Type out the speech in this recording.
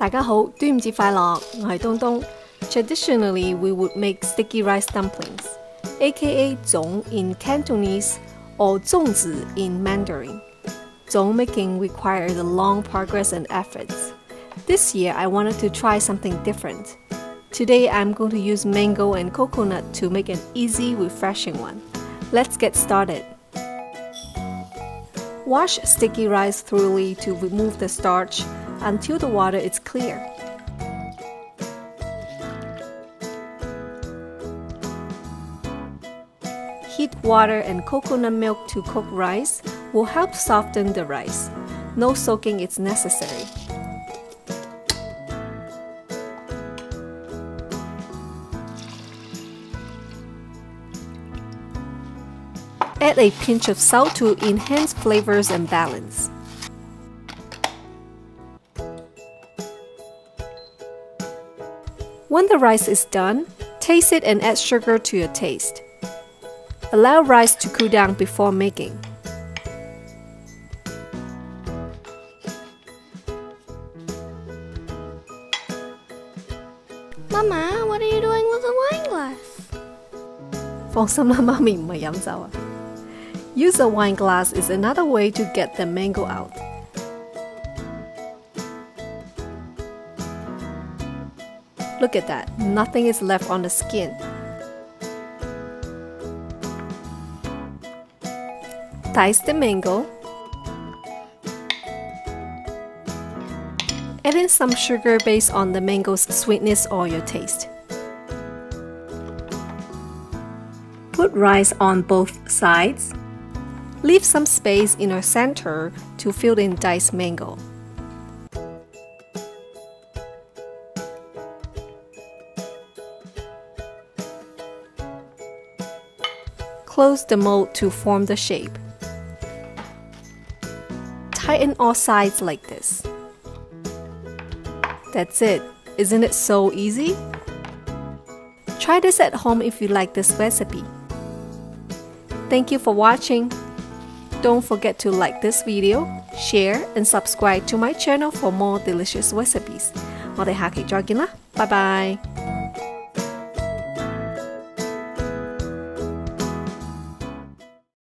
大家好，端午節快樂！我係東東。Traditionally, we would make sticky rice dumplings, aka Zong in Cantonese or Zongzi in Mandarin. Joong-making requires a long progress and efforts. This year, I wanted to try something different. Today, I'm going to use mango and coconut to make an easy, refreshing one. Let's get started. Wash sticky rice thoroughly to remove the starch until the water is clear. Heat water and coconut milk to cook rice will help soften the rice. No soaking is necessary. Add a pinch of salt to enhance flavors and balance. When the rice is done, taste it and add sugar to your taste. Allow rice to cool down before making. Mama, what are you doing with the wine glass? 放心啦，媽咪唔係飲酒啊。Use a wine glass is another way to get the mango out. Look at that, nothing is left on the skin. Dice the mango. Add in some sugar based on the mango's sweetness or your taste. Put rice on both sides. Leave some space in your center to fill in diced mango. Close the mold to form the shape. Tighten all sides like this. That's it. Isn't it so easy? Try this at home if you like this recipe. Thank you for watching. Don't forget to like this video, share, and subscribe to my channel for more delicious recipes. 我哋下期再見啦，拜拜。